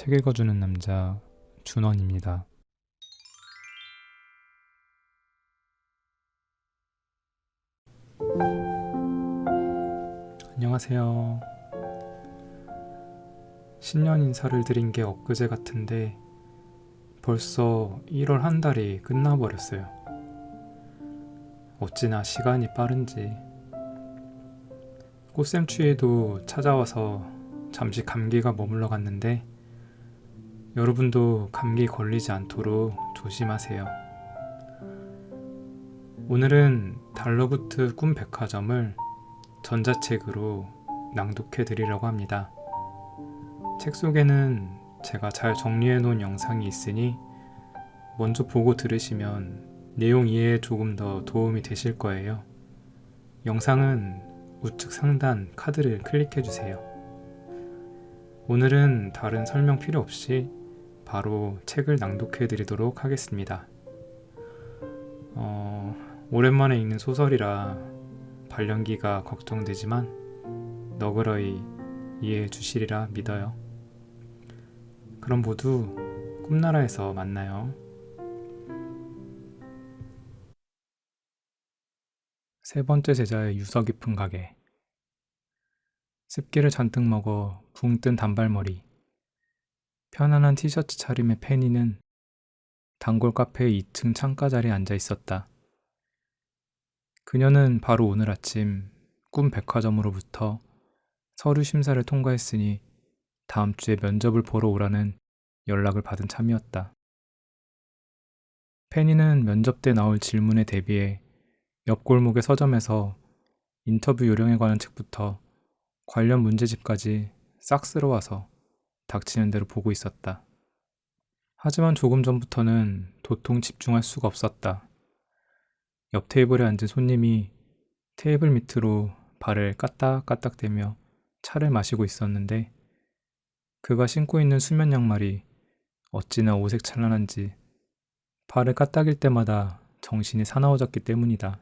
책 읽어주는 남자 준원입니다. 안녕하세요. 신년 인사를 드린 게 엊그제 같은데 벌써 1월 한 달이 끝나버렸어요. 어찌나 시간이 빠른지. 꽃샘추위도 찾아와서 잠시 감기가 머물러 갔는데 여러분도 감기 걸리지 않도록 조심하세요. 오늘은 달러구트 꿈백화점을 전자책으로 낭독해 드리려고 합니다. 책 속에는 제가 잘 정리해 놓은 영상이 있으니 먼저 보고 들으시면 내용 이해에 조금 더 도움이 되실 거예요. 영상은 우측 상단 카드를 클릭해 주세요. 오늘은 다른 설명 필요 없이 바로 책을 낭독해 드리도록 하겠습니다. 오랜만에 읽는 소설이라 발연기가 걱정되지만 너그러이 이해해 주시리라 믿어요. 그럼 모두 꿈나라에서 만나요. 세 번째 제자의 유서 깊은 가게. 습기를 잔뜩 먹어 붕 뜬 단발머리, 편안한 티셔츠 차림의 페니는 단골 카페 2층 창가 자리에 앉아 있었다. 그녀는 바로 오늘 아침 꿈 백화점으로부터 서류 심사를 통과했으니 다음 주에 면접을 보러 오라는 연락을 받은 참이었다. 페니는 면접 때 나올 질문에 대비해 옆 골목의 서점에서 인터뷰 요령에 관한 책부터 관련 문제집까지 싹 쓸어와서 닥치는 대로 보고 있었다. 하지만 조금 전부터는 도통 집중할 수가 없었다. 옆 테이블에 앉은 손님이 테이블 밑으로 발을 까딱까딱대며 차를 마시고 있었는데 그가 신고 있는 수면 양말이 어찌나 오색찬란한지 발을 까딱일 때마다 정신이 사나워졌기 때문이다.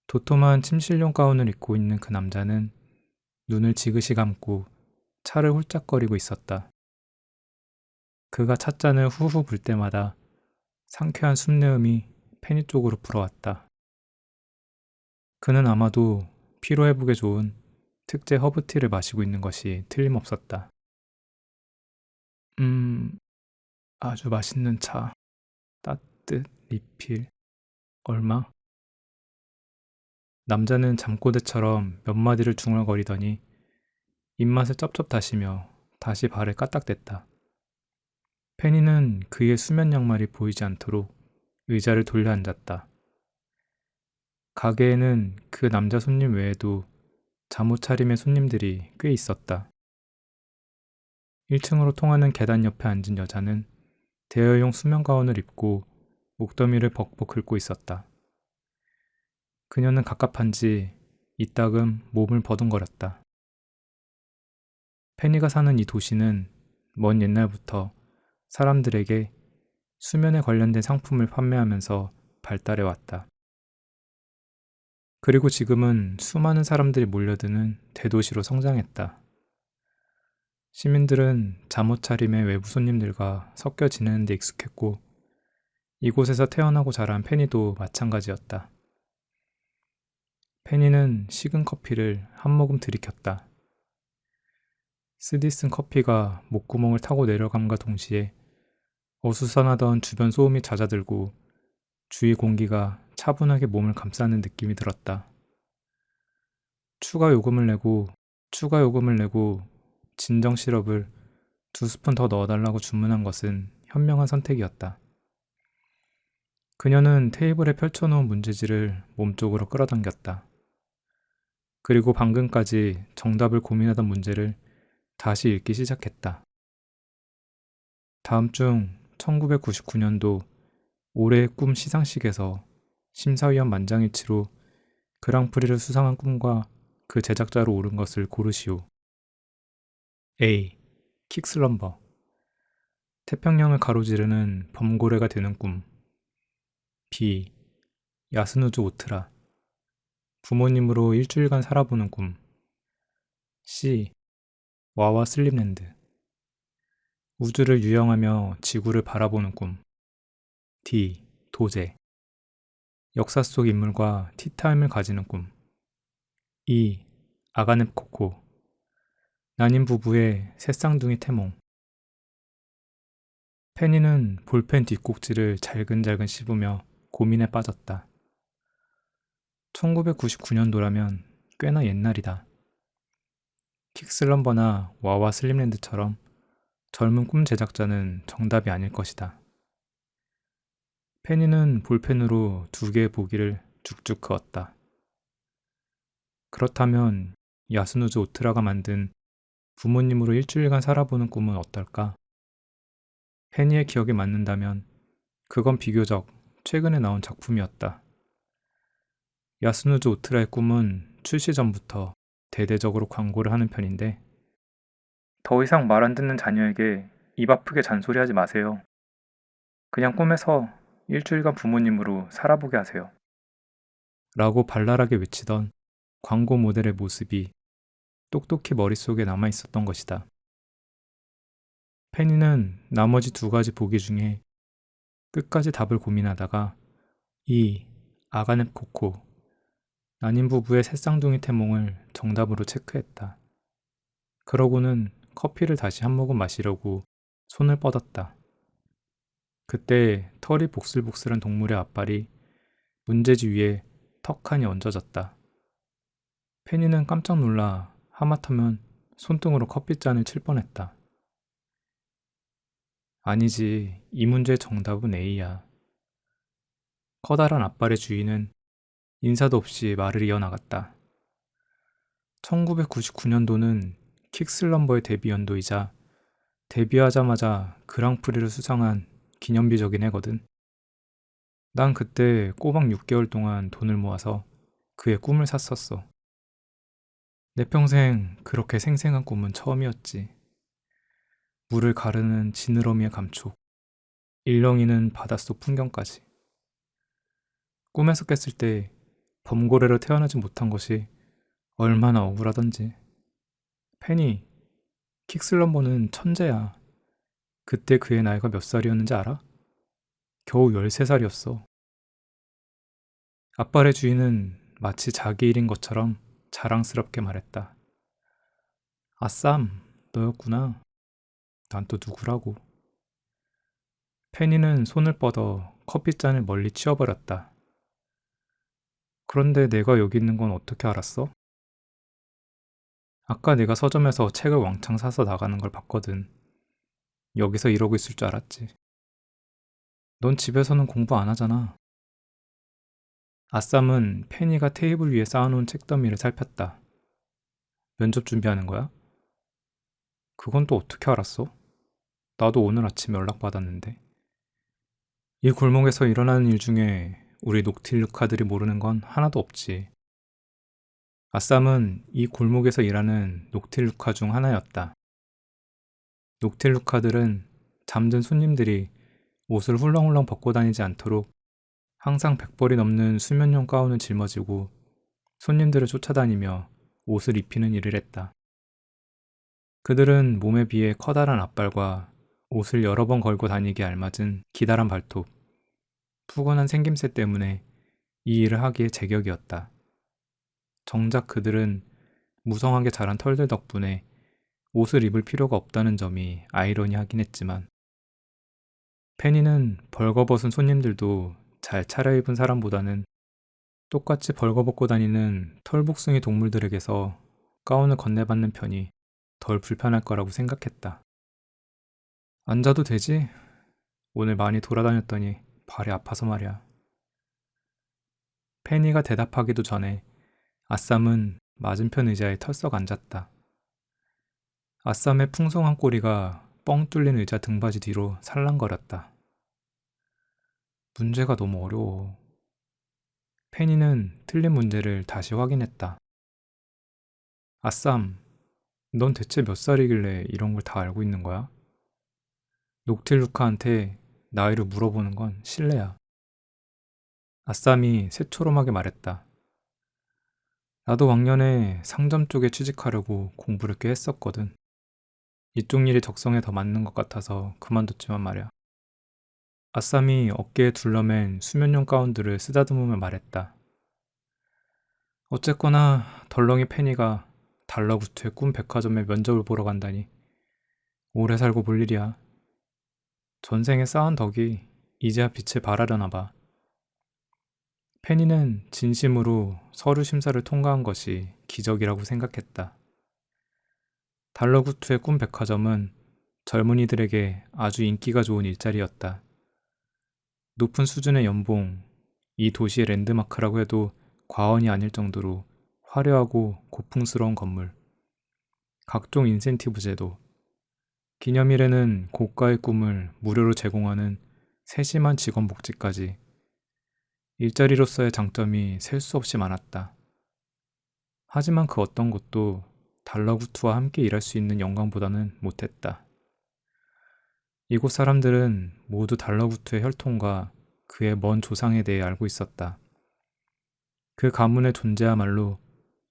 도톰한 침실용 가운을 입고 있는 그 남자는 눈을 지그시 감고 차를 홀짝거리고 있었다. 그가 찻잔을 후후 불 때마다 상쾌한 숨내음이 페니 쪽으로 불어왔다. 그는 아마도 피로회복에 좋은 특제 허브티를 마시고 있는 것이 틀림없었다. 아주 맛있는 차. 따뜻, 리필. 얼마? 남자는 잠꼬대처럼 몇 마디를 중얼거리더니 입맛을 쩝쩝 다시며 다시 발을 까딱댔다. 페니는 그의 수면 양말이 보이지 않도록 의자를 돌려 앉았다. 가게에는 그 남자 손님 외에도 잠옷 차림의 손님들이 꽤 있었다. 1층으로 통하는 계단 옆에 앉은 여자는 대여용 수면 가운을 입고 목더미를 벅벅 긁고 있었다. 그녀는 갑갑한지 이따금 몸을 버둥거렸다. 페니가 사는 이 도시는 먼 옛날부터 사람들에게 수면에 관련된 상품을 판매하면서 발달해왔다. 그리고 지금은 수많은 사람들이 몰려드는 대도시로 성장했다. 시민들은 잠옷 차림의 외부 손님들과 섞여 지내는 데 익숙했고 이곳에서 태어나고 자란 페니도 마찬가지였다. 페니는 식은 커피를 한 모금 들이켰다. 쓰디쓴 커피가 목구멍을 타고 내려감과 동시에 어수선하던 주변 소음이 잦아들고 주위 공기가 차분하게 몸을 감싸는 느낌이 들었다. 추가 요금을 내고 진정 시럽을 2스푼 더 넣어달라고 주문한 것은 현명한 선택이었다. 그녀는 테이블에 펼쳐놓은 문제지를 몸쪽으로 끌어당겼다. 그리고 방금까지 정답을 고민하던 문제를 다시 읽기 시작했다. 다음 중 1999년도 올해의 꿈 시상식에서 심사위원 만장일치로 그랑프리를 수상한 꿈과 그 제작자로 오른 것을 고르시오. A. 킥슬럼버. 태평양을 가로지르는 범고래가 되는 꿈. B. 야스누즈 오트라. 부모님으로 일주일간 살아보는 꿈. C. 와와 슬립랜드. 우주를 유영하며 지구를 바라보는 꿈. D. 도제. 역사 속 인물과 티타임을 가지는 꿈. E. 아가넵 코코. 난임 부부의 새쌍둥이 태몽. 페니는 볼펜 뒷꼭지를 잘근잘근 씹으며 고민에 빠졌다. 1999년도라면 꽤나 옛날이다. 킥슬럼버나 와와 슬림랜드처럼 젊은 꿈 제작자는 정답이 아닐 것이다. 페니는 볼펜으로 2개의 보기를 쭉쭉 그었다. 그렇다면 야스누즈 오트라가 만든 부모님으로 일주일간 살아보는 꿈은 어떨까? 페니의 기억에 맞는다면 그건 비교적 최근에 나온 작품이었다. 야스누즈 오트라의 꿈은 출시 전부터 대대적으로 광고를 하는 편인데, 더 이상 말 안 듣는 자녀에게 입 아프게 잔소리하지 마세요. 그냥 꿈에서 일주일간 부모님으로 살아보게 하세요. 라고 발랄하게 외치던 광고 모델의 모습이 똑똑히 머릿속에 남아 있었던 것이다. 페니는 나머지 2가지 보기 중에 끝까지 답을 고민하다가 이 아가넵 코코, 난임 부부의 새쌍둥이 태몽을 정답으로 체크했다. 그러고는 커피를 다시 한 모금 마시려고 손을 뻗었다. 그때 털이 복슬복슬한 동물의 앞발이 문제지 위에 턱하니 얹어졌다. 페니는 깜짝 놀라 하마터면 손등으로 커피잔을 칠 뻔했다. 아니지, 이 문제의 정답은 A야. 커다란 앞발의 주인은 인사도 없이 말을 이어나갔다. 1999년도는 킥슬럼버의 데뷔 연도이자 데뷔하자마자 그랑프리를 수상한 기념비적인 해거든. 난 그때 꼬박 6개월 동안 돈을 모아서 그의 꿈을 샀었어. 내 평생 그렇게 생생한 꿈은 처음이었지. 물을 가르는 지느러미의 감촉, 일렁이는 바닷속 풍경까지. 꿈에서 깼을 때 범고래로 태어나지 못한 것이 얼마나 억울하던지. 페니, 킥슬럼버는 천재야. 그때 그의 나이가 몇 살이었는지 알아? 겨우 13살이었어. 앞발의 주인은 마치 자기 일인 것처럼 자랑스럽게 말했다. 아쌈, 너였구나. 난 또 누구라고. 페니는 손을 뻗어 커피잔을 멀리 치워버렸다. 그런데 내가 여기 있는 건 어떻게 알았어? 아까 내가 서점에서 책을 왕창 사서 나가는 걸 봤거든. 여기서 이러고 있을 줄 알았지. 넌 집에서는 공부 안 하잖아. 아쌈은 페니가 테이블 위에 쌓아놓은 책더미를 살폈다. 면접 준비하는 거야? 그건 또 어떻게 알았어? 나도 오늘 아침 연락받았는데. 이 골목에서 일어나는 일 중에 우리 녹틸루카들이 모르는 건 하나도 없지. 아쌈은 이 골목에서 일하는 녹틸루카 중 하나였다. 녹틸루카들은 잠든 손님들이 옷을 훌렁훌렁 벗고 다니지 않도록 항상 100벌이 넘는 수면용 가운을 짊어지고 손님들을 쫓아다니며 옷을 입히는 일을 했다. 그들은 몸에 비해 커다란 앞발과 옷을 여러 번 걸고 다니기에 알맞은 기다란 발톱, 푸근한 생김새 때문에 이 일을 하기에 제격이었다. 정작 그들은 무성하게 자란 털들 덕분에 옷을 입을 필요가 없다는 점이 아이러니하긴 했지만, 페니는 벌거벗은 손님들도 잘 차려입은 사람보다는 똑같이 벌거벗고 다니는 털복숭이 동물들에게서 가운을 건네받는 편이 덜 불편할 거라고 생각했다. 앉아도 되지? 오늘 많이 돌아다녔더니 발이 아파서 말이야. 페니가 대답하기도 전에 아쌈은 맞은편 의자에 털썩 앉았다. 아쌈의 풍성한 꼬리가 뻥 뚫린 의자 등받이 뒤로 살랑거렸다. 문제가 너무 어려워. 페니는 틀린 문제를 다시 확인했다. 아쌈, 넌 대체 몇 살이길래 이런 걸 다 알고 있는 거야? 녹틸루카한테 나이를 물어보는 건 실례야. 아쌈이 새초롬하게 말했다. 나도 왕년에 상점 쪽에 취직하려고 공부를 꽤 했었거든. 이쪽 일이 적성에 더 맞는 것 같아서 그만뒀지만 말이야. 아쌈이 어깨에 둘러맨 수면용 가운들을 쓰다듬으며 말했다. 어쨌거나 덜렁이 페니가 달러구트의 꿈 백화점에 면접을 보러 간다니 오래 살고 볼 일이야. 전생에 쌓은 덕이 이제야 빛을 발하려나 봐. 페니는 진심으로 서류 심사를 통과한 것이 기적이라고 생각했다. 달러구트의 꿈 백화점은 젊은이들에게 아주 인기가 좋은 일자리였다. 높은 수준의 연봉, 이 도시의 랜드마크라고 해도 과언이 아닐 정도로 화려하고 고풍스러운 건물, 각종 인센티브 제도, 기념일에는 고가의 꿈을 무료로 제공하는 세심한 직원 복지까지 일자리로서의 장점이 셀 수 없이 많았다. 하지만 그 어떤 것도 달러구트와 함께 일할 수 있는 영광보다는 못했다. 이곳 사람들은 모두 달러구트의 혈통과 그의 먼 조상에 대해 알고 있었다. 그 가문의 존재야말로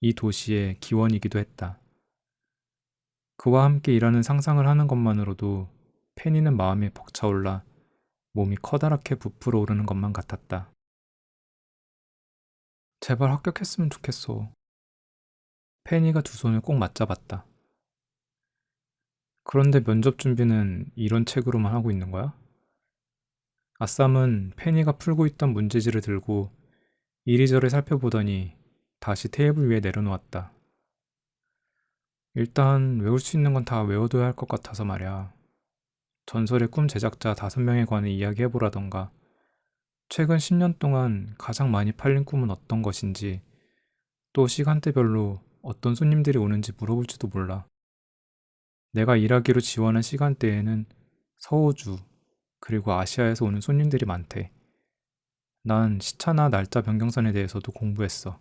이 도시의 기원이기도 했다. 그와 함께 일하는 상상을 하는 것만으로도 페니는 마음이 벅차올라 몸이 커다랗게 부풀어 오르는 것만 같았다. 제발 합격했으면 좋겠어. 페니가 두 손을 꼭 맞잡았다. 그런데 면접 준비는 이런 책으로만 하고 있는 거야? 아쌈은 페니가 풀고 있던 문제지를 들고 이리저리 살펴보더니 다시 테이블 위에 내려놓았다. 일단 외울 수 있는 건 다 외워둬야 할 것 같아서 말이야. 전설의 꿈 제작자 5명에 관해 이야기해보라던가, 최근 10년 동안 가장 많이 팔린 꿈은 어떤 것인지, 또 시간대별로 어떤 손님들이 오는지 물어볼지도 몰라. 내가 일하기로 지원한 시간대에는 서호주, 그리고 아시아에서 오는 손님들이 많대. 난 시차나 날짜 변경선에 대해서도 공부했어.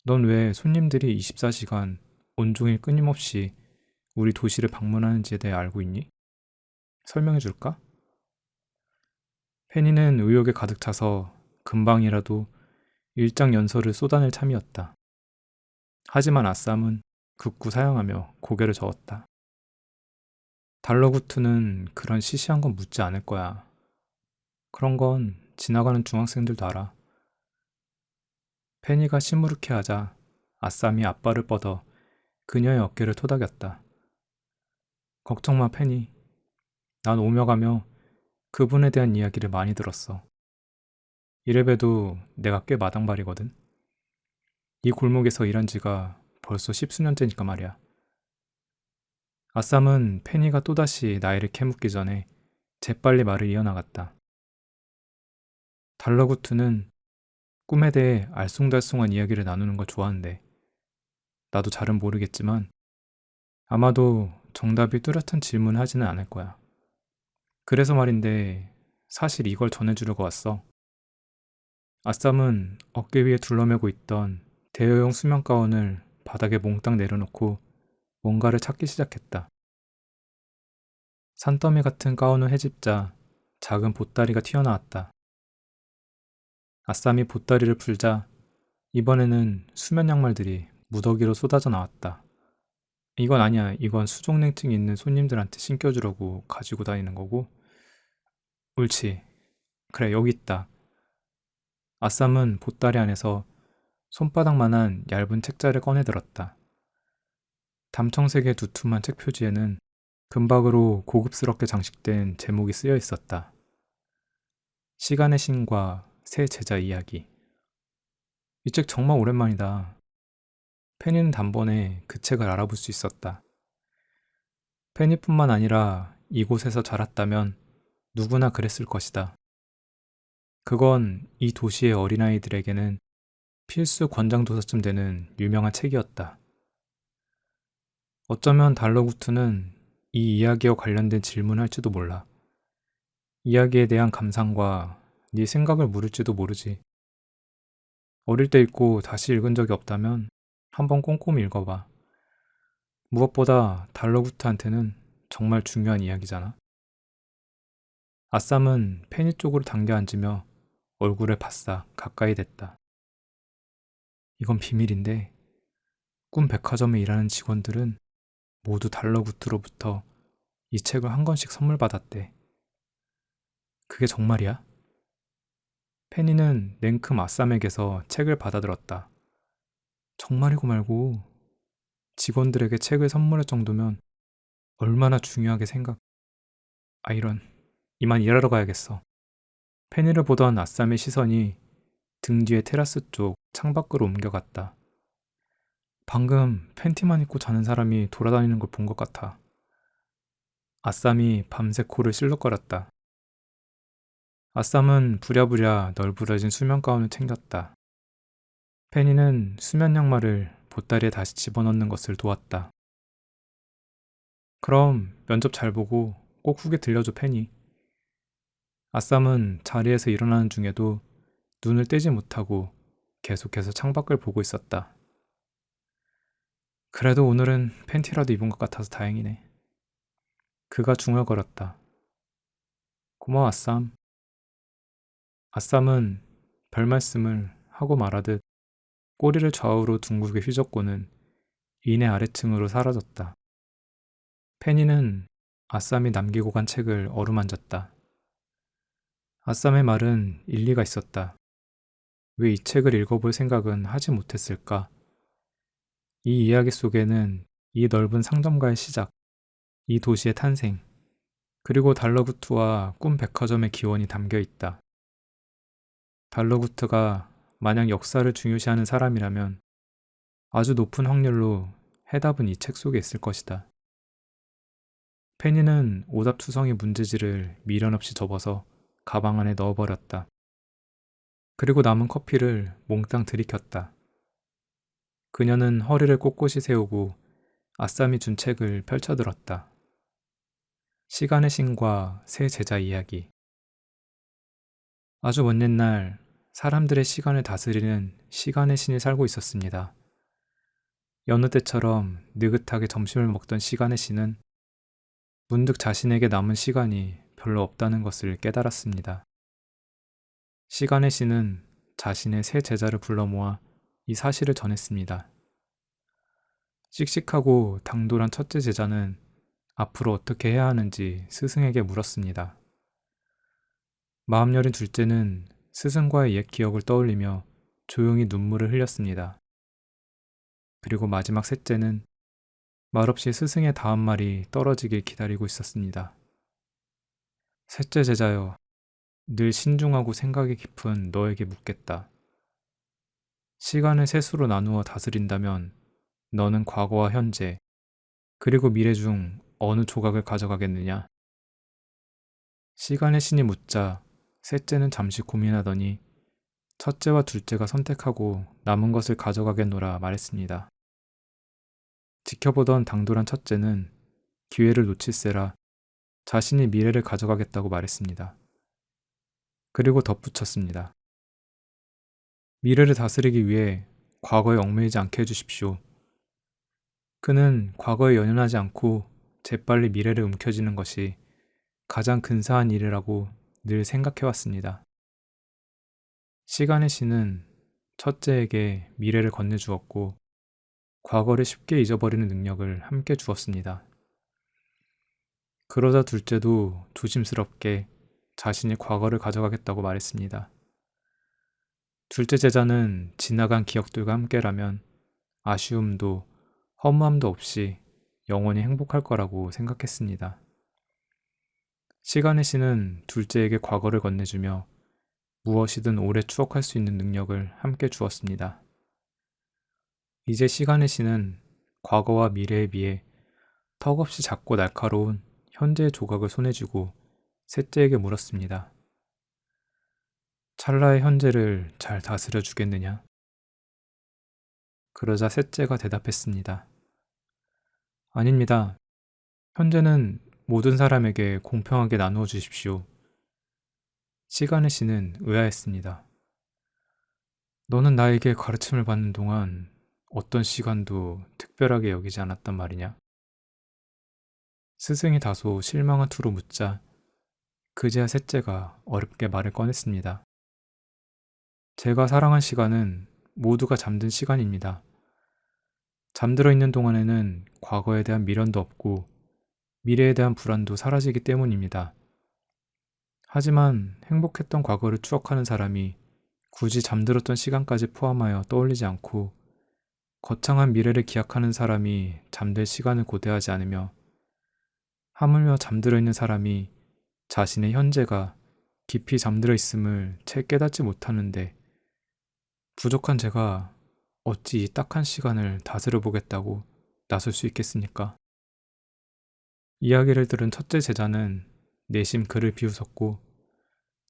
넌 왜 손님들이 24시간 온종일 끊임없이 우리 도시를 방문하는지에 대해 알고 있니? 설명해 줄까? 페니는 의욕에 가득 차서 금방이라도 일장 연설을 쏟아낼 참이었다. 하지만 아쌈은 극구 사양하며 고개를 저었다. 달러구트는 그런 시시한 건 묻지 않을 거야. 그런 건 지나가는 중학생들도 알아. 페니가 시무룩해하자 아쌈이 앞발을 뻗어 그녀의 어깨를 토닥였다. 걱정 마, 페니. 난 오며 가며 그분에 대한 이야기를 많이 들었어. 이래봬도 내가 꽤 마당발이거든. 이 골목에서 일한 지가 벌써 10수년째니까 말이야. 아쌈은 페니가 또다시 나이를 캐묻기 전에 재빨리 말을 이어나갔다. 달러구트는 꿈에 대해 알쏭달쏭한 이야기를 나누는 걸 좋아한대. 나도 잘은 모르겠지만 아마도 정답이 뚜렷한 질문을 하지는 않을 거야. 그래서 말인데 사실 이걸 전해주려고 왔어. 아쌈은 어깨 위에 둘러매고 있던 대여용 수면 가운을 바닥에 몽땅 내려놓고 뭔가를 찾기 시작했다. 산더미 같은 가운을 헤집자 작은 보따리가 튀어나왔다. 아쌈이 보따리를 풀자 이번에는 수면 양말들이 무더기로 쏟아져 나왔다. 이건 아니야. 이건 수족냉증이 있는 손님들한테 신겨주려고 가지고 다니는 거고. 옳지. 그래, 여기 있다. 아쌈은 보따리 안에서 손바닥만한 얇은 책자를 꺼내들었다. 담청색의 두툼한 책 표지에는 금박으로 고급스럽게 장식된 제목이 쓰여 있었다. 시간의 신과 새 제자 이야기. 이 책 정말 오랜만이다. 페니는 단번에 그 책을 알아볼 수 있었다. 페니뿐만 아니라 이곳에서 자랐다면 누구나 그랬을 것이다. 그건 이 도시의 어린아이들에게는 필수 권장도서쯤 되는 유명한 책이었다. 어쩌면 달러구트는 이 이야기와 관련된 질문을 할지도 몰라. 이야기에 대한 감상과 네 생각을 물을지도 모르지. 어릴 때 읽고 다시 읽은 적이 없다면 한번 꼼꼼히 읽어봐. 무엇보다 달러구트한테는 정말 중요한 이야기잖아. 아쌈은 페니 쪽으로 당겨 앉으며 얼굴에 바싹 가까이 댔다. 이건 비밀인데 꿈 백화점에 일하는 직원들은 모두 달러구트로부터 이 책을 한 권씩 선물 받았대. 그게 정말이야? 페니는 냉큼 아쌈에게서 책을 받아들었다. 정말이고 말고 직원들에게 책을 선물할 정도면 얼마나 중요하게 이런. 이만 일하러 가야겠어. 페니를 보던 아쌈의 시선이 등 뒤의 테라스 쪽 창밖으로 옮겨갔다. 방금 팬티만 입고 자는 사람이 돌아다니는 걸 본 것 같아. 아쌈이 밤새 코를 실룩거렸다. 아쌈은 부랴부랴 널브러진 수면 가운을 챙겼다. 페니는 수면 양말을 보따리에 다시 집어넣는 것을 도왔다. 그럼 면접 잘 보고 꼭 후기 들려줘, 페니. 아쌈은 자리에서 일어나는 중에도 눈을 떼지 못하고 계속해서 창밖을 보고 있었다. 그래도 오늘은 팬티라도 입은 것 같아서 다행이네. 그가 중얼거렸다. 고마워, 아쌈. 아쌈은 별말씀을 하고 말하듯 꼬리를 좌우로 둥글게 휘젓고는 이내 아래층으로 사라졌다. 페니는 아쌈이 남기고 간 책을 어루만졌다. 아쌈의 말은 일리가 있었다. 왜 이 책을 읽어볼 생각은 하지 못했을까? 이 이야기 속에는 이 넓은 상점가의 시작, 이 도시의 탄생, 그리고 달러구트와 꿈 백화점의 기원이 담겨 있다. 달러구트가 만약 역사를 중요시하는 사람이라면 아주 높은 확률로 해답은 이 책 속에 있을 것이다. 페니는 오답투성이 문제지를 미련 없이 접어서 가방 안에 넣어버렸다. 그리고 남은 커피를 몽땅 들이켰다. 그녀는 허리를 꼿꼿이 세우고 아쌈이 준 책을 펼쳐들었다. 시간의 신과 새 제자 이야기. 아주 먼 옛날 사람들의 시간을 다스리는 시간의 신이 살고 있었습니다. 여느 때처럼 느긋하게 점심을 먹던 시간의 신은 문득 자신에게 남은 시간이 별로 없다는 것을 깨달았습니다. 시간의 신은 자신의 새 제자를 불러 모아 이 사실을 전했습니다. 씩씩하고 당돌한 첫째 제자는 앞으로 어떻게 해야 하는지 스승에게 물었습니다. 마음 여린 둘째는 스승과의 옛 기억을 떠올리며 조용히 눈물을 흘렸습니다. 그리고 마지막 셋째는 말없이 스승의 다음 말이 떨어지길 기다리고 있었습니다. 셋째 제자여, 늘 신중하고 생각이 깊은 너에게 묻겠다. 시간을 셋으로 나누어 다스린다면 너는 과거와 현재, 그리고 미래 중 어느 조각을 가져가겠느냐? 시간의 신이 묻자 셋째는 잠시 고민하더니 첫째와 둘째가 선택하고 남은 것을 가져가겠노라 말했습니다. 지켜보던 당돌한 첫째는 기회를 놓칠세라 자신이 미래를 가져가겠다고 말했습니다. 그리고 덧붙였습니다. 미래를 다스리기 위해 과거에 얽매이지 않게 해주십시오. 그는 과거에 연연하지 않고 재빨리 미래를 움켜쥐는 것이 가장 근사한 일이라고 늘 생각해왔습니다. 시간의 신은 첫째에게 미래를 건네주었고 과거를 쉽게 잊어버리는 능력을 함께 주었습니다. 그러자 둘째도 조심스럽게 자신이 과거를 가져가겠다고 말했습니다. 둘째 제자는 지나간 기억들과 함께라면 아쉬움도 허무함도 없이 영원히 행복할 거라고 생각했습니다. 시간의 신은 둘째에게 과거를 건네주며 무엇이든 오래 추억할 수 있는 능력을 함께 주었습니다. 이제 시간의 신은 과거와 미래에 비해 턱없이 작고 날카로운 현재의 조각을 손에 쥐고 셋째에게 물었습니다. 찰나의 현재를 잘 다스려 주겠느냐? 그러자 셋째가 대답했습니다. 아닙니다. 현재는 모든 사람에게 공평하게 나누어 주십시오. 시간의 신은 의아했습니다. 너는 나에게 가르침을 받는 동안 어떤 시간도 특별하게 여기지 않았단 말이냐? 스승이 다소 실망한 투로 묻자 그제야 셋째가 어렵게 말을 꺼냈습니다. 제가 사랑한 시간은 모두가 잠든 시간입니다. 잠들어 있는 동안에는 과거에 대한 미련도 없고 미래에 대한 불안도 사라지기 때문입니다. 하지만 행복했던 과거를 추억하는 사람이 굳이 잠들었던 시간까지 포함하여 떠올리지 않고 거창한 미래를 기약하는 사람이 잠들 시간을 고대하지 않으며 하물며 잠들어 있는 사람이 자신의 현재가 깊이 잠들어 있음을 채 깨닫지 못하는데 부족한 제가 어찌 이 딱한 시간을 다스려 보겠다고 나설 수 있겠습니까? 이야기를 들은 첫째 제자는 내심 그를 비웃었고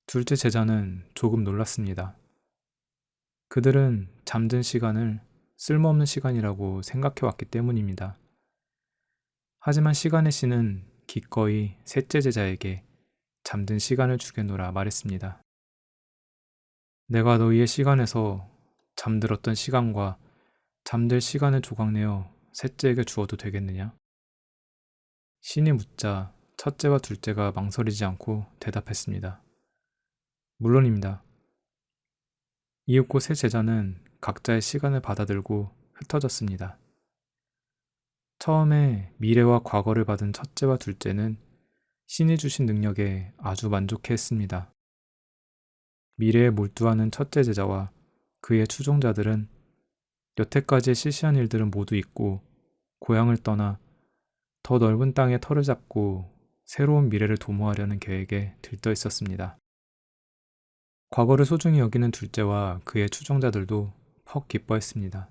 둘째 제자는 조금 놀랐습니다. 그들은 잠든 시간을 쓸모없는 시간이라고 생각해 왔기 때문입니다. 하지만 시간의 신은 기꺼이 셋째 제자에게 잠든 시간을 주겠노라 말했습니다. 내가 너희의 시간에서 잠들었던 시간과 잠들 시간을 조각내어 셋째에게 주어도 되겠느냐? 신이 묻자 첫째와 둘째가 망설이지 않고 대답했습니다. 물론입니다. 이윽고 세 제자는 각자의 시간을 받아들고 흩어졌습니다. 처음에 미래와 과거를 받은 첫째와 둘째는 신이 주신 능력에 아주 만족해 했습니다. 미래에 몰두하는 첫째 제자와 그의 추종자들은 여태까지의 시시한 일들은 모두 잊고 고향을 떠나 더 넓은 땅에 터를 잡고 새로운 미래를 도모하려는 계획에 들떠 있었습니다. 과거를 소중히 여기는 둘째와 그의 추종자들도 퍽 기뻐했습니다.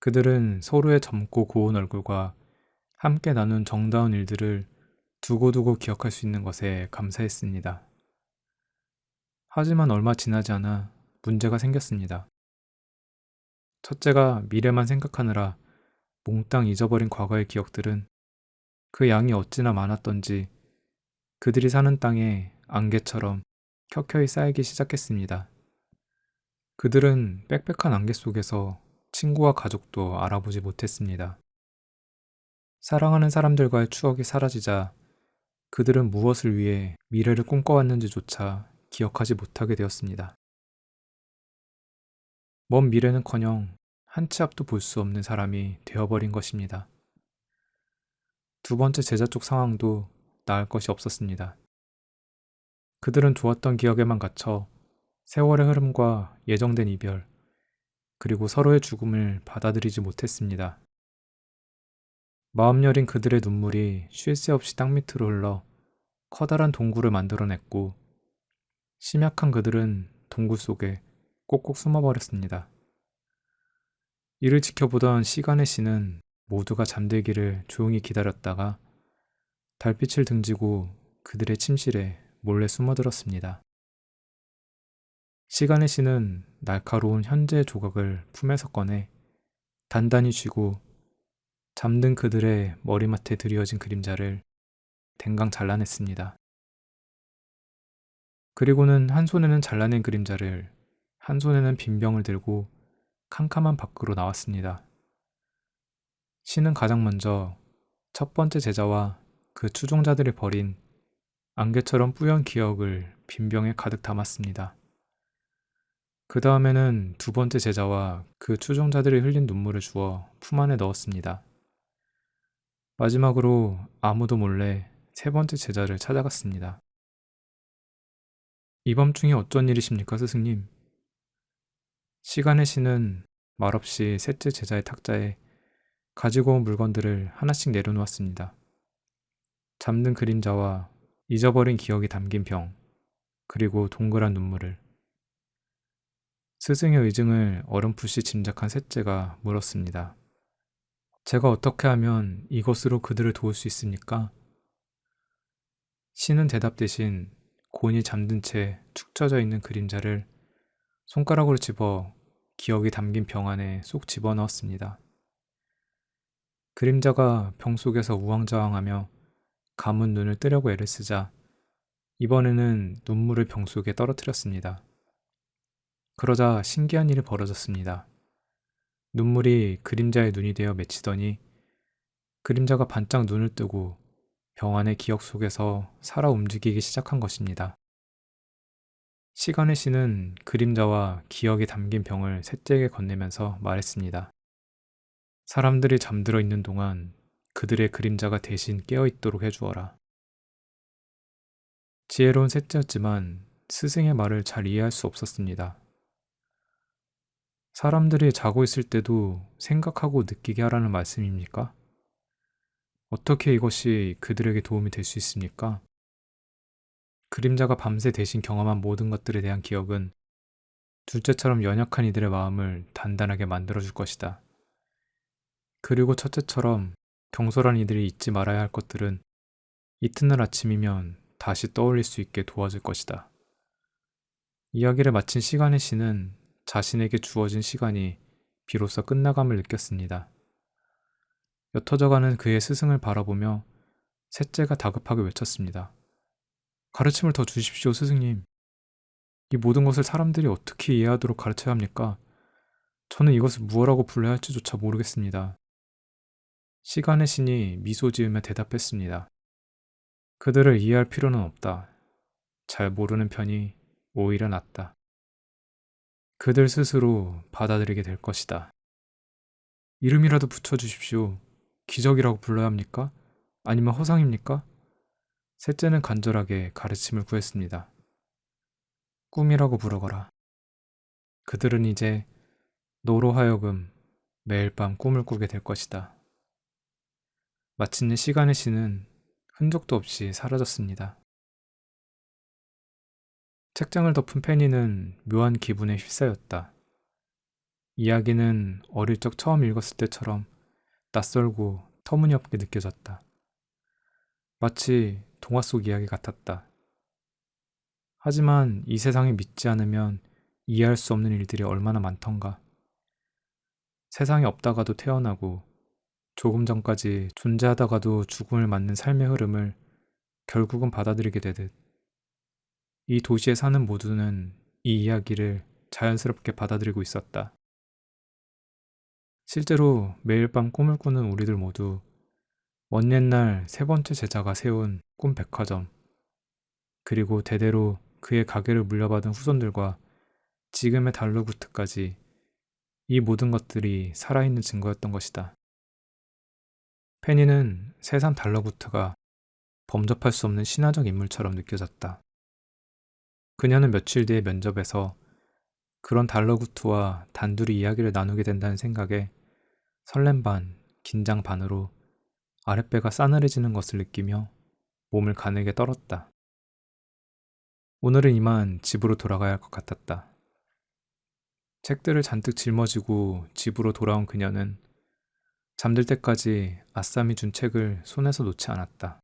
그들은 서로의 젊고 고운 얼굴과 함께 나눈 정다운 일들을 두고두고 기억할 수 있는 것에 감사했습니다. 하지만 얼마 지나지 않아 문제가 생겼습니다. 첫째가 미래만 생각하느라 몽땅 잊어버린 과거의 기억들은 그 양이 어찌나 많았던지 그들이 사는 땅에 안개처럼 켜켜이 쌓이기 시작했습니다. 그들은 빽빽한 안개 속에서 친구와 가족도 알아보지 못했습니다. 사랑하는 사람들과의 추억이 사라지자 그들은 무엇을 위해 미래를 꿈꿔왔는지조차 기억하지 못하게 되었습니다. 먼 미래는커녕 한 치 앞도 볼 수 없는 사람이 되어버린 것입니다. 두 번째 제자 쪽 상황도 나을 것이 없었습니다. 그들은 좋았던 기억에만 갇혀 세월의 흐름과 예정된 이별, 그리고 서로의 죽음을 받아들이지 못했습니다. 마음 여린 그들의 눈물이 쉴 새 없이 땅 밑으로 흘러 커다란 동굴을 만들어냈고 심약한 그들은 동굴 속에 꼭꼭 숨어버렸습니다. 이를 지켜보던 시간의 신은 모두가 잠들기를 조용히 기다렸다가 달빛을 등지고 그들의 침실에 몰래 숨어들었습니다. 시간의 신은 날카로운 현재의 조각을 품에서 꺼내 단단히 쥐고 잠든 그들의 머리맡에 드리워진 그림자를 댕강 잘라냈습니다. 그리고는 한 손에는 잘라낸 그림자를, 한 손에는 빈병을 들고 캄캄한 밖으로 나왔습니다. 신은 가장 먼저 첫 번째 제자와 그 추종자들이 버린 안개처럼 뿌연 기억을 빈병에 가득 담았습니다. 그 다음에는 두 번째 제자와 그 추종자들이 흘린 눈물을 주워 품 안에 넣었습니다. 마지막으로 아무도 몰래 세 번째 제자를 찾아갔습니다. 이 밤중에 어쩐 일이십니까, 스승님? 시간의 신은 말없이 셋째 제자의 탁자에 가지고 온 물건들을 하나씩 내려놓았습니다. 잠든 그림자와 잊어버린 기억이 담긴 병, 그리고 동그란 눈물을. 스승의 의증을 어렴풋이 짐작한 셋째가 물었습니다. 제가 어떻게 하면 이것으로 그들을 도울 수 있습니까? 신은 대답 대신 곤히 잠든 채 축 처져 있는 그림자를 손가락으로 집어 기억이 담긴 병 안에 쏙 집어넣었습니다. 그림자가 병 속에서 우왕좌왕하며 감은 눈을 뜨려고 애를 쓰자 이번에는 눈물을 병 속에 떨어뜨렸습니다. 그러자 신기한 일이 벌어졌습니다. 눈물이 그림자의 눈이 되어 맺히더니 그림자가 반짝 눈을 뜨고 병 안의 기억 속에서 살아 움직이기 시작한 것입니다. 시간의 신은 그림자와 기억이 담긴 병을 셋째에게 건네면서 말했습니다. 사람들이 잠들어 있는 동안 그들의 그림자가 대신 깨어있도록 해주어라. 지혜로운 셋째였지만 스승의 말을 잘 이해할 수 없었습니다. 사람들이 자고 있을 때도 생각하고 느끼게 하라는 말씀입니까? 어떻게 이것이 그들에게 도움이 될 수 있습니까? 그림자가 밤새 대신 경험한 모든 것들에 대한 기억은 둘째처럼 연약한 이들의 마음을 단단하게 만들어줄 것이다. 그리고 첫째처럼 경솔한 이들이 잊지 말아야 할 것들은 이튿날 아침이면 다시 떠올릴 수 있게 도와줄 것이다. 이야기를 마친 시간의 신은 자신에게 주어진 시간이 비로소 끝나감을 느꼈습니다. 옅어져가는 그의 스승을 바라보며 셋째가 다급하게 외쳤습니다. 가르침을 더 주십시오, 스승님. 이 모든 것을 사람들이 어떻게 이해하도록 가르쳐야 합니까? 저는 이것을 무엇라고 불러야 할지조차 모르겠습니다. 시간의 신이 미소 지으며 대답했습니다. 그들을 이해할 필요는 없다. 잘 모르는 편이 오히려 낫다. 그들 스스로 받아들이게 될 것이다. 이름이라도 붙여주십시오. 기적이라고 불러야 합니까? 아니면 허상입니까? 셋째는 간절하게 가르침을 구했습니다. 꿈이라고 부르거라. 그들은 이제 너로 하여금 매일 밤 꿈을 꾸게 될 것이다. 마침내 시간의 신은 흔적도 없이 사라졌습니다. 책장을 덮은 페니는 묘한 기분에 휩싸였다. 이야기는 어릴 적 처음 읽었을 때처럼 낯설고 터무니없게 느껴졌다. 마치 동화 속 이야기 같았다. 하지만 이 세상에 믿지 않으면 이해할 수 없는 일들이 얼마나 많던가. 세상에 없다가도 태어나고 조금 전까지 존재하다가도 죽음을 맞는 삶의 흐름을 결국은 받아들이게 되듯 이 도시에 사는 모두는 이 이야기를 자연스럽게 받아들이고 있었다. 실제로 매일 밤 꿈을 꾸는 우리들 모두 먼 옛날 세 번째 제자가 세운 꿈 백화점, 그리고 대대로 그의 가게를 물려받은 후손들과 지금의 달러구트까지 이 모든 것들이 살아있는 증거였던 것이다. 페니는 새삼 달러구트가 범접할 수 없는 신화적 인물처럼 느껴졌다. 그녀는 며칠 뒤의 면접에서 그런 달러구트와 단둘이 이야기를 나누게 된다는 생각에 설렘 반, 긴장 반으로 아랫배가 싸늘해지는 것을 느끼며 몸을 가늘게 떨었다. 오늘은 이만 집으로 돌아가야 할 것 같았다. 책들을 잔뜩 짊어지고 집으로 돌아온 그녀는 잠들 때까지 아쌈이 준 책을 손에서 놓지 않았다.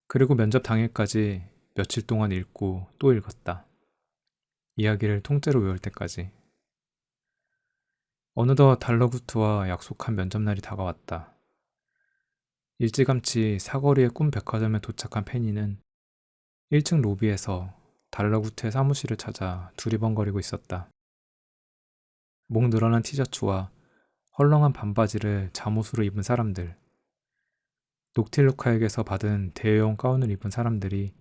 그리고 면접 당일까지 며칠 동안 읽고 또 읽었다. 이야기를 통째로 외울 때까지. 어느덧 달러구트와 약속한 면접날이 다가왔다. 일찌감치 사거리의 꿈 백화점에 도착한 페니는 1층 로비에서 달러구트의 사무실을 찾아 두리번거리고 있었다. 목 늘어난 티셔츠와 헐렁한 반바지를 잠옷으로 입은 사람들, 녹틸루카에게서 받은 대여용 가운을 입은 사람들이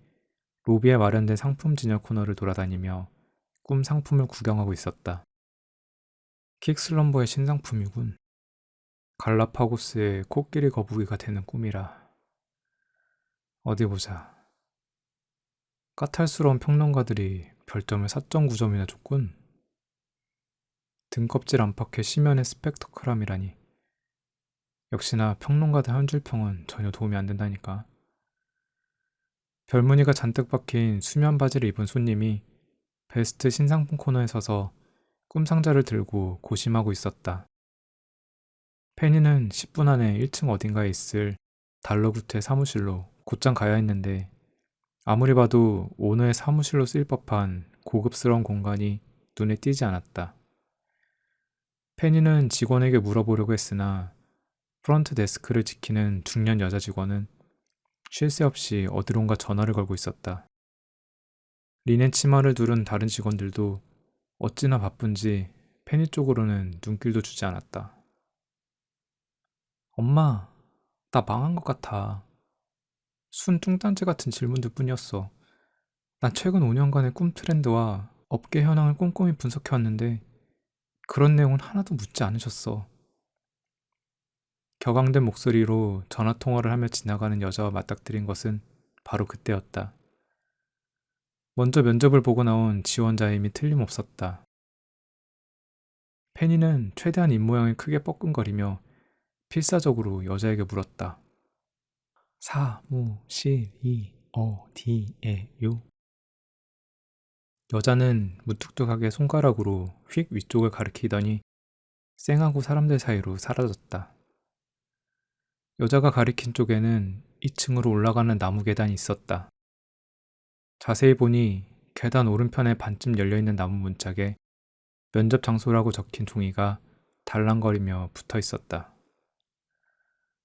로비에 마련된 상품 진열 코너를 돌아다니며 꿈 상품을 구경하고 있었다. 킥슬럼버의 신상품이군. 갈라파고스의 코끼리 거북이가 되는 꿈이라. 어디 보자. 까탈스러운 평론가들이 별점을 4.9점이나 줬군. 등껍질 안팎의 심연의 스펙터클함이라니. 역시나 평론가들 한 줄 평은 전혀 도움이 안 된다니까. 별무늬가 잔뜩 박힌 수면 바지를 입은 손님이 베스트 신상품 코너에 서서 꿈상자를 들고 고심하고 있었다. 페니는 10분 안에 1층 어딘가에 있을 달러구트의 사무실로 곧장 가야 했는데 아무리 봐도 오너의 사무실로 쓰일 법한 고급스러운 공간이 눈에 띄지 않았다. 페니는 직원에게 물어보려고 했으나 프런트 데스크를 지키는 중년 여자 직원은 쉴 새 없이 어디론가 전화를 걸고 있었다. 리넨 치마를 두른 다른 직원들도 어찌나 바쁜지 페니 쪽으로는 눈길도 주지 않았다. 엄마, 나 망한 것 같아. 순 뚱딴지 같은 질문들 뿐이었어. 난 최근 5년간의 꿈 트렌드와 업계 현황을 꼼꼼히 분석해왔는데 그런 내용은 하나도 묻지 않으셨어. 격앙된 목소리로 전화통화를 하며 지나가는 여자와 맞닥뜨린 것은 바로 그때였다. 먼저 면접을 보고 나온 지원자임이 틀림없었다. 페니는 최대한 입모양을 크게 뻐끔거리며 필사적으로 여자에게 물었다. 사무실이 어디에요? 여자는 무뚝뚝하게 손가락으로 휙 위쪽을 가리키더니 쌩하고 사람들 사이로 사라졌다. 여자가 가리킨 쪽에는 2층으로 올라가는 나무 계단이 있었다. 자세히 보니 계단 오른편에 반쯤 열려있는 나무 문짝에 면접 장소라고 적힌 종이가 달랑거리며 붙어 있었다.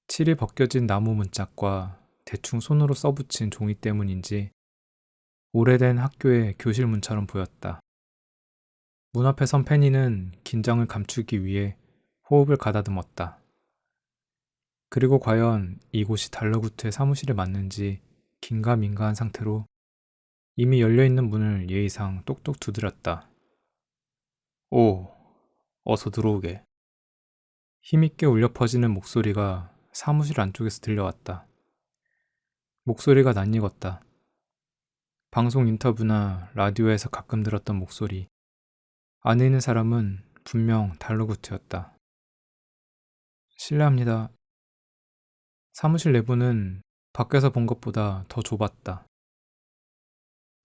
칠이 벗겨진 나무 문짝과 대충 손으로 써붙인 종이 때문인지 오래된 학교의 교실 문처럼 보였다. 문 앞에 선 페니는 긴장을 감추기 위해 호흡을 가다듬었다. 그리고 과연 이곳이 달러구트의 사무실에 맞는지 긴가민가한 상태로 이미 열려있는 문을 예의상 똑똑 두드렸다. 오, 어서 들어오게. 힘있게 울려 퍼지는 목소리가 사무실 안쪽에서 들려왔다. 목소리가 낯익었다. 방송 인터뷰나 라디오에서 가끔 들었던 목소리. 안에 있는 사람은 분명 달러구트였다. 실례합니다. 사무실 내부는 밖에서 본 것보다 더 좁았다.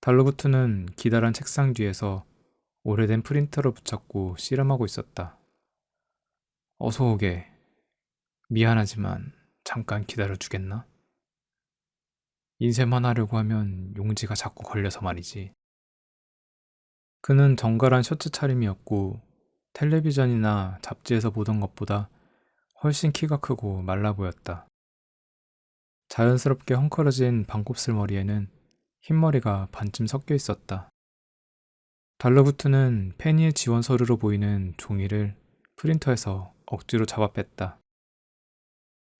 달러구트는 기다란 책상 뒤에서 오래된 프린터를 붙잡고 씨름하고 있었다. 어서 오게. 미안하지만 잠깐 기다려주겠나? 인쇄만 하려고 하면 용지가 자꾸 걸려서 말이지. 그는 정갈한 셔츠 차림이었고 텔레비전이나 잡지에서 보던 것보다 훨씬 키가 크고 말라 보였다. 자연스럽게 헝클어진 반곱슬 머리에는 흰머리가 반쯤 섞여 있었다. 달러부트는 페니의 지원 서류로 보이는 종이를 프린터에서 억지로 잡아 뺐다.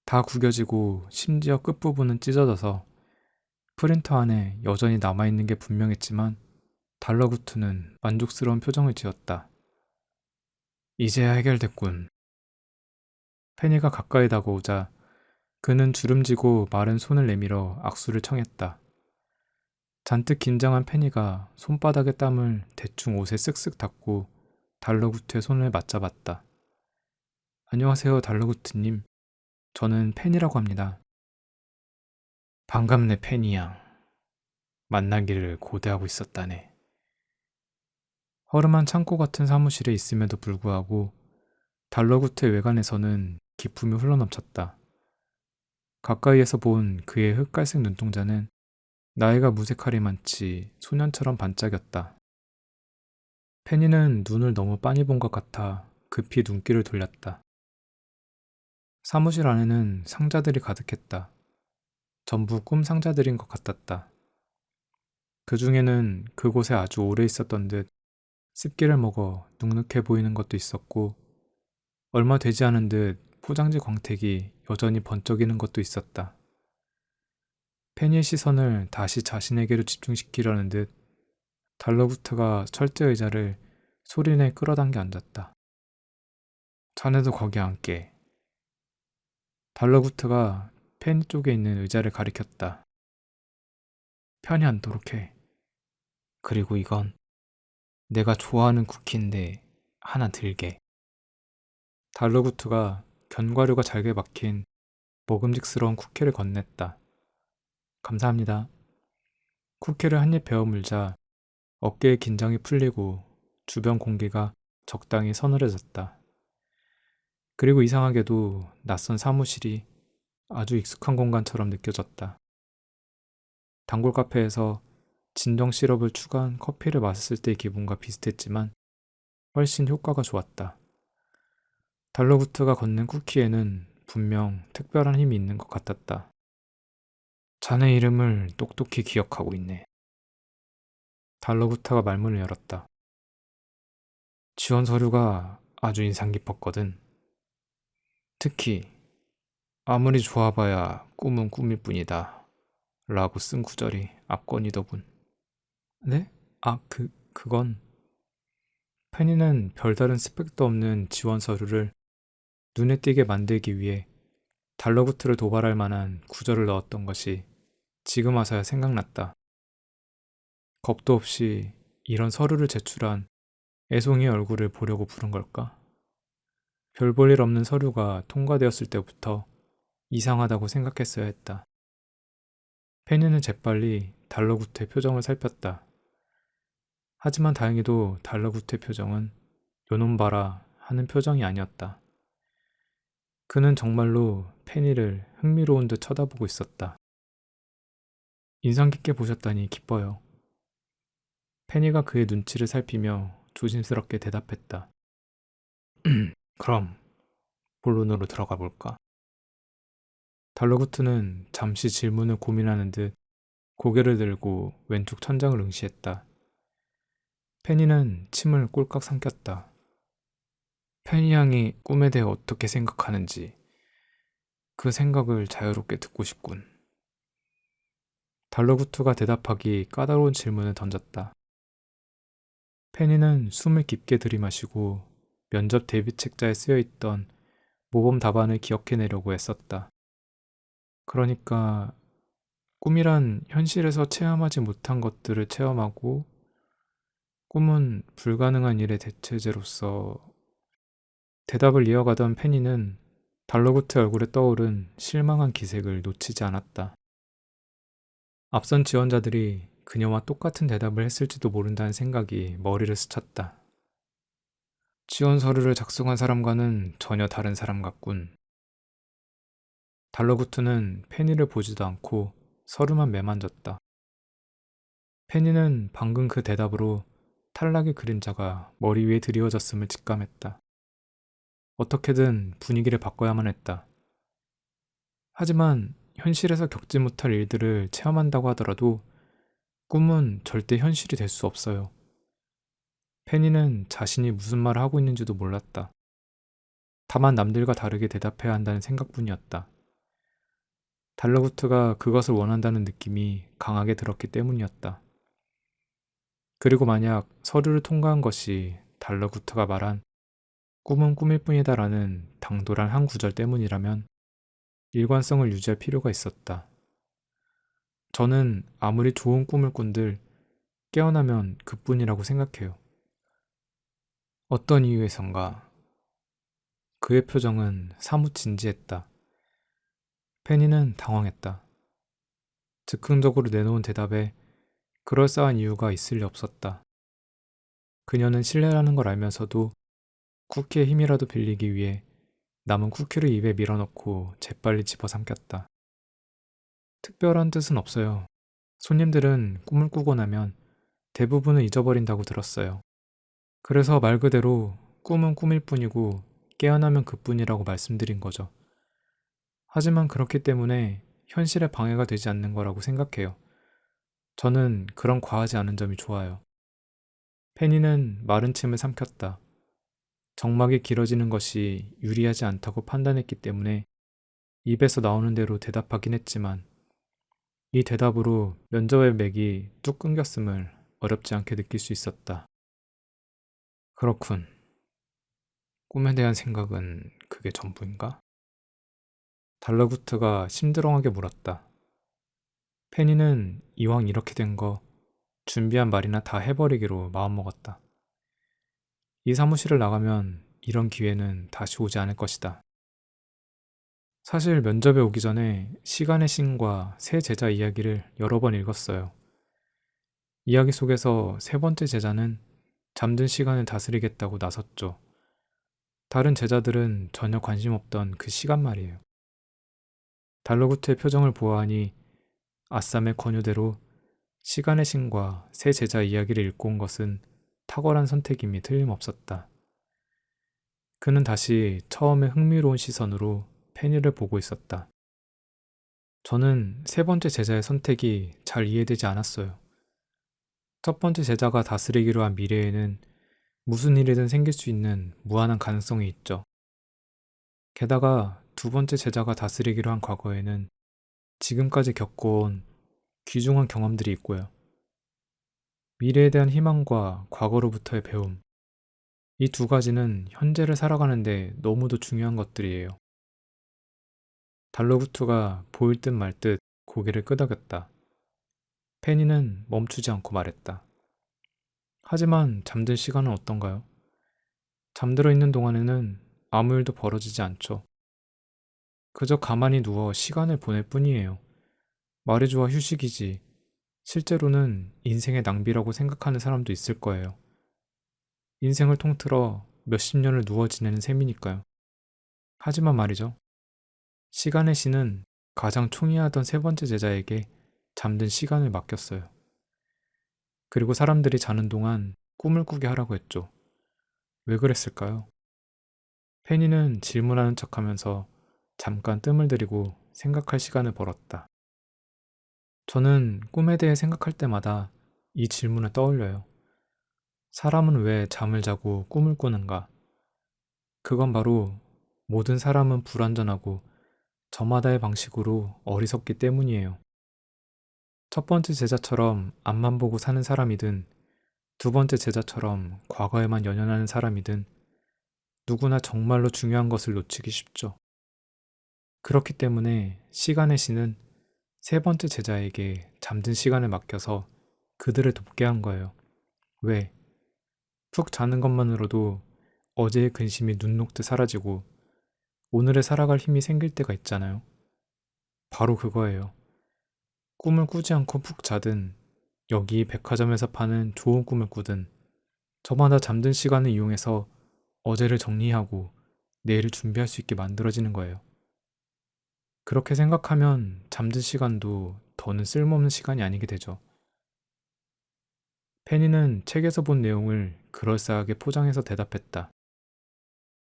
다 구겨지고 심지어 끝부분은 찢어져서 프린터 안에 여전히 남아있는 게 분명했지만 달러구트는 만족스러운 표정을 지었다. 이제야 해결됐군. 페니가 가까이 다가오자 그는 주름지고 마른 손을 내밀어 악수를 청했다. 잔뜩 긴장한 페니가 손바닥의 땀을 대충 옷에 쓱쓱 닦고 달러구트의 손을 맞잡았다. 안녕하세요, 달러구트님. 저는 페니라고 합니다. 반갑네, 페니 양. 만나기를 고대하고 있었다네. 허름한 창고 같은 사무실에 있음에도 불구하고 달러구트의 외관에서는 기품이 흘러넘쳤다. 가까이에서 본 그의 흑갈색 눈동자는 나이가 무색하리만치 소년처럼 반짝였다. 페니는 눈을 너무 빤히 본 것 같아 급히 눈길을 돌렸다. 사무실 안에는 상자들이 가득했다. 전부 꿈 상자들인 것 같았다. 그 중에는 그곳에 아주 오래 있었던 듯 습기를 먹어 눅눅해 보이는 것도 있었고 얼마 되지 않은 듯 포장지 광택이 여전히 번쩍이는 것도 있었다. 페니의 시선을 다시 자신에게로 집중시키려는 듯 달러구트가 철제 의자를 소리내 끌어당겨 앉았다. 자네도 거기 앉게. 달러구트가 페니 쪽에 있는 의자를 가리켰다. 편히 앉도록 해. 그리고 이건 내가 좋아하는 쿠키인데 하나 들게. 달러구트가 견과류가 잘게 박힌 먹음직스러운 쿠키를 건넸다. 감사합니다. 쿠키를 한 입 베어 물자 어깨의 긴장이 풀리고 주변 공기가 적당히 서늘해졌다. 그리고 이상하게도 낯선 사무실이 아주 익숙한 공간처럼 느껴졌다. 단골 카페에서 진정 시럽을 추가한 커피를 마셨을 때의 기분과 비슷했지만 훨씬 효과가 좋았다. 달러구트가 건넨 쿠키에는 분명 특별한 힘이 있는 것 같았다. 자네 이름을 똑똑히 기억하고 있네. 달러구트가 말문을 열었다. 지원 서류가 아주 인상 깊었거든. 특히 아무리 좋아봐야 꿈은 꿈일 뿐이다 라고 쓴 구절이 압권이더군. 네? 그건... 페니는 별다른 스펙도 없는 지원 서류를 눈에 띄게 만들기 위해 달러구트를 도발할 만한 구절을 넣었던 것이 지금 와서야 생각났다. 겁도 없이 이런 서류를 제출한 애송이의 얼굴을 보려고 부른 걸까? 별 볼 일 없는 서류가 통과되었을 때부터 이상하다고 생각했어야 했다. 페니는 재빨리 달러구트의 표정을 살폈다. 하지만 다행히도 달러구트의 표정은 요놈 봐라 하는 표정이 아니었다. 그는 정말로 페니를 흥미로운 듯 쳐다보고 있었다. 인상 깊게 보셨다니 기뻐요. 페니가 그의 눈치를 살피며 조심스럽게 대답했다. 그럼 본론으로 들어가 볼까? 달러구트는 잠시 질문을 고민하는 듯 고개를 들고 왼쪽 천장을 응시했다. 페니는 침을 꼴깍 삼켰다. 페니 양이 꿈에 대해 어떻게 생각하는지 그 생각을 자유롭게 듣고 싶군. 달러구트가 대답하기 까다로운 질문을 던졌다. 페니는 숨을 깊게 들이마시고 면접 대비 책자에 쓰여있던 모범 답안을 기억해내려고 애썼다. 그러니까 꿈이란 현실에서 체험하지 못한 것들을 체험하고 꿈은 불가능한 일의 대체제로서 대답을 이어가던 페니는 달러구트 얼굴에 떠오른 실망한 기색을 놓치지 않았다. 앞선 지원자들이 그녀와 똑같은 대답을 했을지도 모른다는 생각이 머리를 스쳤다. 지원 서류를 작성한 사람과는 전혀 다른 사람 같군. 달러구트는 페니를 보지도 않고 서류만 매만졌다. 페니는 방금 그 대답으로 탈락의 그림자가 머리 위에 드리워졌음을 직감했다. 어떻게든 분위기를 바꿔야만 했다. 하지만 현실에서 겪지 못할 일들을 체험한다고 하더라도 꿈은 절대 현실이 될 수 없어요. 페니는 자신이 무슨 말을 하고 있는지도 몰랐다. 다만 남들과 다르게 대답해야 한다는 생각뿐이었다. 달러구트가 그것을 원한다는 느낌이 강하게 들었기 때문이었다. 그리고 만약 서류를 통과한 것이 달러구트가 말한 꿈은 꿈일 뿐이다라는 당돌한 한 구절 때문이라면 일관성을 유지할 필요가 있었다. 저는 아무리 좋은 꿈을 꾼들 깨어나면 그뿐이라고 생각해요. 어떤 이유에선가 그의 표정은 사뭇 진지했다. 페니는 당황했다. 즉흥적으로 내놓은 대답에 그럴싸한 이유가 있을 리 없었다. 그녀는 실례라는 걸 알면서도 쿠키의 힘이라도 빌리기 위해 남은 쿠키를 입에 밀어넣고 재빨리 집어삼켰다. 특별한 뜻은 없어요. 손님들은 꿈을 꾸고 나면 대부분은 잊어버린다고 들었어요. 그래서 말 그대로 꿈은 꿈일 뿐이고 깨어나면 그뿐이라고 말씀드린 거죠. 하지만 그렇기 때문에 현실에 방해가 되지 않는 거라고 생각해요. 저는 그런 과하지 않은 점이 좋아요. 페니는 마른 침을 삼켰다. 정막이 길어지는 것이 유리하지 않다고 판단했기 때문에 입에서 나오는 대로 대답하긴 했지만 이 대답으로 면접의 맥이 뚝 끊겼음을 어렵지 않게 느낄 수 있었다. 그렇군. 꿈에 대한 생각은 그게 전부인가? 달러구트가 심드렁하게 물었다. 페니는 이왕 이렇게 된 거 준비한 말이나 다 해버리기로 마음먹었다. 이 사무실을 나가면 이런 기회는 다시 오지 않을 것이다. 사실 면접에 오기 전에 시간의 신과 새 제자 이야기를 여러 번 읽었어요. 이야기 속에서 세 번째 제자는 잠든 시간을 다스리겠다고 나섰죠. 다른 제자들은 전혀 관심 없던 그 시간 말이에요. 달러구트의 표정을 보아하니 아쌈의 권유대로 시간의 신과 새 제자 이야기를 읽고 온 것은 탁월한 선택임이 틀림없었다. 그는 다시 처음에 흥미로운 시선으로 페니를 보고 있었다. 저는 세 번째 제자의 선택이 잘 이해되지 않았어요. 첫 번째 제자가 다스리기로 한 미래에는 무슨 일이든 생길 수 있는 무한한 가능성이 있죠. 게다가 두 번째 제자가 다스리기로 한 과거에는 지금까지 겪어온 귀중한 경험들이 있고요. 미래에 대한 희망과 과거로부터의 배움. 이 두 가지는 현재를 살아가는데 너무도 중요한 것들이에요. 달러구트가 보일 듯 말 듯 고개를 끄덕였다. 페니는 멈추지 않고 말했다. 하지만 잠들 시간은 어떤가요? 잠들어 있는 동안에는 아무 일도 벌어지지 않죠. 그저 가만히 누워 시간을 보낼 뿐이에요. 말해줘야 휴식이지. 실제로는 인생의 낭비라고 생각하는 사람도 있을 거예요. 인생을 통틀어 몇십 년을 누워 지내는 셈이니까요. 하지만 말이죠. 시간의 신은 가장 총이하던 세 번째 제자에게 잠든 시간을 맡겼어요. 그리고 사람들이 자는 동안 꿈을 꾸게 하라고 했죠. 왜 그랬을까요? 페니는 질문하는 척하면서 잠깐 뜸을 들이고 생각할 시간을 벌었다. 저는 꿈에 대해 생각할 때마다 이 질문을 떠올려요. 사람은 왜 잠을 자고 꿈을 꾸는가? 그건 바로 모든 사람은 불완전하고 저마다의 방식으로 어리석기 때문이에요. 첫 번째 제자처럼 앞만 보고 사는 사람이든 두 번째 제자처럼 과거에만 연연하는 사람이든 누구나 정말로 중요한 것을 놓치기 쉽죠. 그렇기 때문에 시간의 신은 세 번째 제자에게 잠든 시간을 맡겨서 그들을 돕게 한 거예요. 왜? 푹 자는 것만으로도 어제의 근심이 눈 녹듯 사라지고 오늘에 살아갈 힘이 생길 때가 있잖아요. 바로 그거예요. 꿈을 꾸지 않고 푹 자든 여기 백화점에서 파는 좋은 꿈을 꾸든 저마다 잠든 시간을 이용해서 어제를 정리하고 내일을 준비할 수 있게 만들어지는 거예요. 그렇게 생각하면 잠든 시간도 더는 쓸모없는 시간이 아니게 되죠. 페니는 책에서 본 내용을 그럴싸하게 포장해서 대답했다.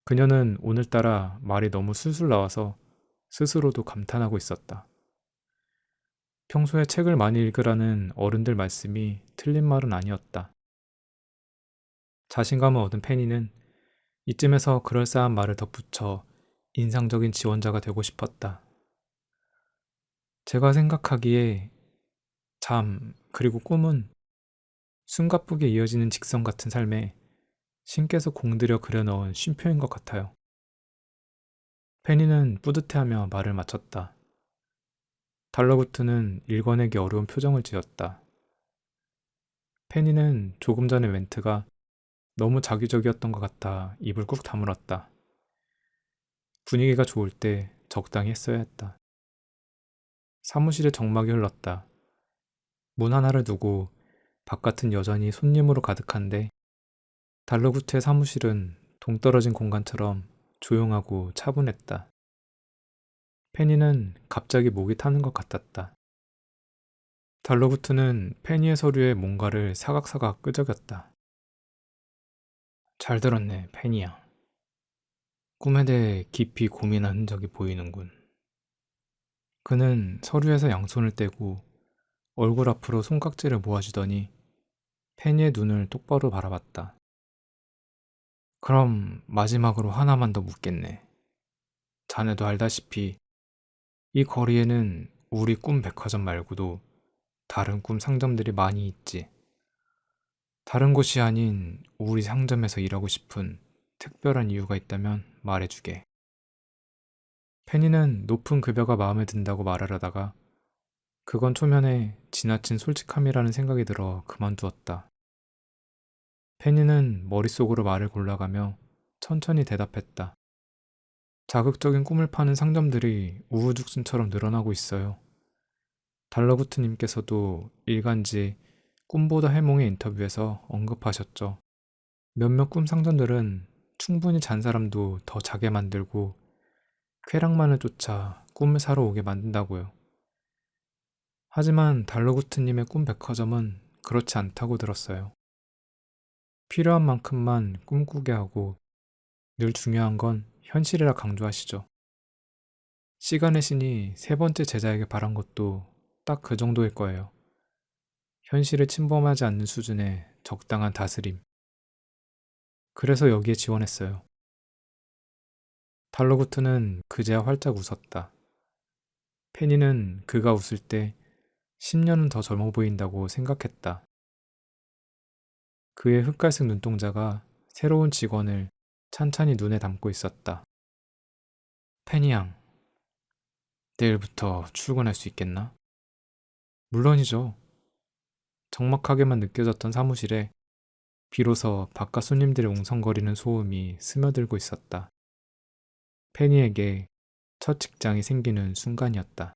그녀는 오늘따라 말이 너무 술술 나와서 스스로도 감탄하고 있었다. 평소에 책을 많이 읽으라는 어른들 말씀이 틀린 말은 아니었다. 자신감을 얻은 페니는 이쯤에서 그럴싸한 말을 덧붙여 인상적인 지원자가 되고 싶었다. 제가 생각하기에 그리고 꿈은 숨가쁘게 이어지는 직선 같은 삶에 신께서 공들여 그려넣은 쉼표인 것 같아요. 페니는 뿌듯해하며 말을 마쳤다. 달러구트는 읽어내기 어려운 표정을 지었다. 페니는 조금 전의 멘트가 너무 자기적이었던 것 같아 입을 꾹 다물었다. 분위기가 좋을 때 적당히 했어야 했다. 사무실에 정막이 흘렀다. 문 하나를 두고 바깥은 여전히 손님으로 가득한데 달러구트의 사무실은 동떨어진 공간처럼 조용하고 차분했다. 페니는 갑자기 목이 타는 것 같았다. 달러구트는 페니의 서류에 뭔가를 사각사각 끄적였다. 잘 들었네, 페니야. 꿈에 대해 깊이 고민한 흔적이 보이는군. 그는 서류에서 양손을 떼고 얼굴 앞으로 손깍지를 모아주더니 페니의 눈을 똑바로 바라봤다. 그럼 마지막으로 하나만 더 묻겠네. 자네도 알다시피 이 거리에는 우리 꿈 백화점 말고도 다른 꿈 상점들이 많이 있지. 다른 곳이 아닌 우리 상점에서 일하고 싶은 특별한 이유가 있다면 말해주게. 페니는 높은 급여가 마음에 든다고 말하려다가 그건 초면에 지나친 솔직함이라는 생각이 들어 그만두었다. 페니는 머릿속으로 말을 골라가며 천천히 대답했다. 자극적인 꿈을 파는 상점들이 우후죽순처럼 늘어나고 있어요. 달러구트님께서도 일간지 꿈보다 해몽의 인터뷰에서 언급하셨죠. 몇몇 꿈 상점들은 충분히 잔 사람도 더 자게 만들고 쾌락만을 쫓아 꿈을 사러 오게 만든다고요. 하지만 달러구트님의 꿈 백화점은 그렇지 않다고 들었어요. 필요한 만큼만 꿈꾸게 하고 늘 중요한 건 현실이라 강조하시죠. 시간의 신이 세 번째 제자에게 바란 것도 딱 그 정도일 거예요. 현실을 침범하지 않는 수준의 적당한 다스림. 그래서 여기에 지원했어요. 달러구트는 그제야 활짝 웃었다. 페니는 그가 웃을 때 10년은 더 젊어 보인다고 생각했다. 그의 흑갈색 눈동자가 새로운 직원을 찬찬히 눈에 담고 있었다. 페니 양, 내일부터 출근할 수 있겠나? 물론이죠. 적막하게만 느껴졌던 사무실에 비로소 바깥 손님들의 웅성거리는 소음이 스며들고 있었다. 페니에게 첫 직장이 생기는 순간이었다.